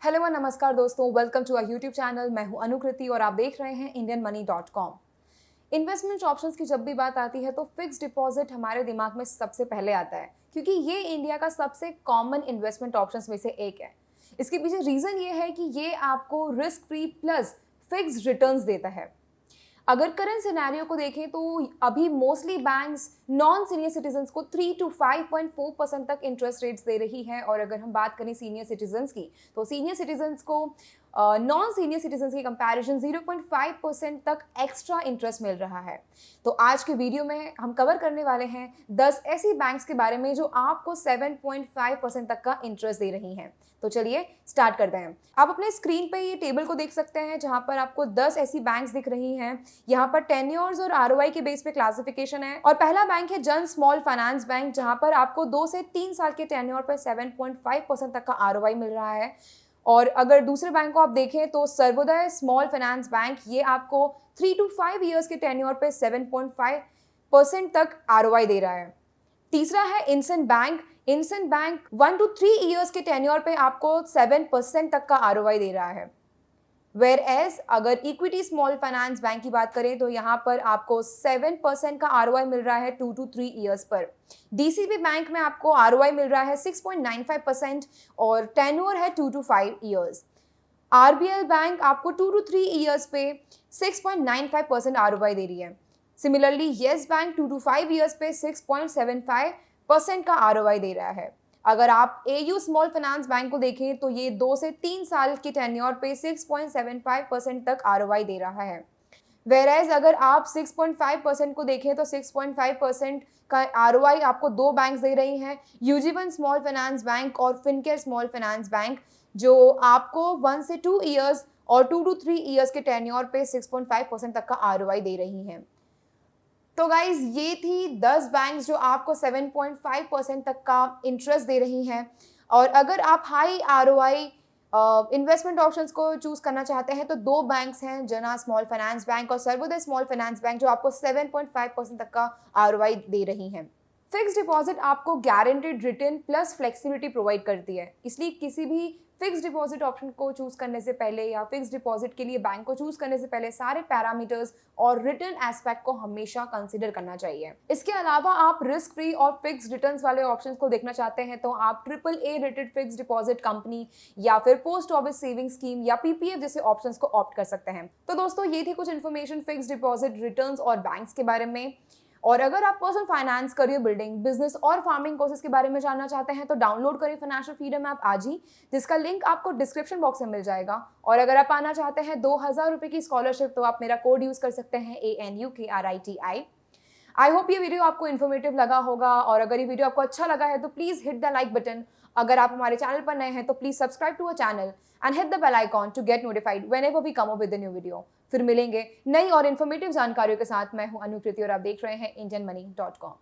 Hello और नमस्कार दोस्तों, welcome to our YouTube channel. मैं हूं अनुकृति और आप देख रहे हैं indianmoney.com। इन्वेस्टमेंट ऑप्शंस की जब भी बात आती है तो फिक्स डिपॉजिट हमारे दिमाग में सबसे पहले आता है, क्योंकि ये इंडिया का सबसे कॉमन इन्वेस्टमेंट ऑप्शंस में से एक है। इसके पीछे रीजन ये है कि ये आपको risk free plus fix returns देता है। अगर करंट सिनेरियो को देखें तो अभी mostly banks non senior citizens को 3 to 5.4% तक इंटरेस्ट रेट्स दे रही है। और अगर हम बात करें सीनियर सिटीजन्स की, तो सीनियर सिटीजन्स को नॉन सीनियर सिटीजन्स की कंपैरिजन 0.5% तक एक्स्ट्रा इंटरेस्ट मिल रहा है। तो आज के वीडियो में हम कवर करने वाले हैं 10 ऐसी बैंक्स के बारे में जो आपको 7.5% तक का इंटरेस्ट दे रही हैं। तो चलिए स्टार्ट करते हैं। आप अपने स्क्रीन पे ये टेबल को देख सकते हैं, जहां पर आपको 10 ऐसी बैंक्स दिख रही हैं। यहाँ पर टेन्योर्स और आरओआई के बेस पे क्लासिफिकेशन है। और पहला बैंक है जन स्मॉल फाइनेंस बैंक, जहां पर आपको 2 से 3 साल के टेन्योर पर 7.5% तक का आरओआई मिल रहा है। और अगर दूसरे बैंक को आप देखें तो सर्वोदय स्मॉल फाइनेंस बैंक, ये आपको 3 to 5 ईयर्स के टेन्योर पे 7.5% तक आरओआई दे रहा है। तीसरा है इंसन बैंक। इंसन बैंक 1 to 3 ईयर्स के टेन्योर पे आपको 7% तक का आरओआई दे रहा है। वेयर एज अगर इक्विटी स्मॉल फाइनेंस बैंक की बात करें तो यहाँ पर आपको 7% का आरओआई मिल रहा है 2 to 3 ईयर्स पर। डीसीबी बैंक में आपको आरओआई मिल रहा है 6.95% और टेन्योर है 2 to 5 ईयर्स। आरबीएल बैंक आपको 2 to 3 ईयर्स पे 6.95% आरओआई दे रही है। Similarly yes bank 2 to 5 years पे 6.75% का आरओआई दे रहा है। अगर आप एयू स्मॉल फाइनेंस बैंक को देखें तो ये 2 से 3 साल के टेन्योर पे 6.75% तक आरओआई दे रहा है। वेराइज अगर आप 6.5% को देखें तो 6.5% का आरओआई आपको 2 बैंक्स दे रही हैं, यूजीवन स्मॉल फाइनेंस बैंक और फिनकेयर स्मॉल फाइनेंस बैंक, जो आपको 1 से 2 ईयर्स और 2 to 3 ईयर्स के टेन्योर पे 6.5% तक का आरओआई दे रही हैं। तो गाइज ये थी 10 बैंक्स जो आपको 7.5% तक का इंटरेस्ट दे रही हैं। और अगर आप हाई आरओआई इन्वेस्टमेंट ऑप्शंस को चूज करना चाहते हैं तो 2 बैंक्स हैं, जना स्मॉल फाइनेंस बैंक और सर्वोदय स्मॉल फाइनेंस बैंक, जो आपको 7.5% तक का आरओआई दे रही हैं। फिक्स डिपॉजिट आपको guaranteed return plus flexibility provide करती है, इसलिए किसी भी फिक्स डिपॉजिट ऑप्शन को चूज करने से पहले या फिक्स डिपॉजिट के लिए बैंक को चूज करने से पहले सारे पैरामीटर्स और रिटर्न एस्पेक्ट को हमेशा कंसीडर करना चाहिए। इसके अलावा आप रिस्क फ्री और फिक्स रिटर्न्स वाले ऑप्शंस को देखना चाहते हैं तो आप AAA rated fix deposit company या फिर पोस्ट ऑफिस सेविंग स्कीम या पीपीएफ जैसे ऑप्शंस को ऑप्ट कर सकते हैं। तो दोस्तों ये थी कुछ इन्फॉर्मेशन फिक्स डिपॉजिट, रिटर्न्स और बैंक्स के बारे में। और अगर आप personal finance, career building, business और फार्मिंग कोर्सेज के बारे में जानना चाहते हैं तो डाउनलोड करें फाइनेंशियल फ्रीडम ऐप आज ही, जिसका लिंक आपको डिस्क्रिप्शन बॉक्स में मिल जाएगा। और अगर आप पाना चाहते हैं 2000 रुपए की स्कॉलरशिप तो आप मेरा कोड यूज कर सकते हैं ANUKRITI। आई होप ये वीडियो आपको इन्फॉर्मेटिव लगा होगा, और अगर ये वीडियो आपको अच्छा लगा है तो please hit the like button. अगर आप हमारे चैनल पर नए हैं तो please subscribe to our channel and hit the bell icon to get notified whenever we come up with a new video. फिर मिलेंगे नई और इन्फॉर्मेटिव जानकारियों के साथ। मैं हूं अनुकृति और आप देख रहे हैं indianmoney.com।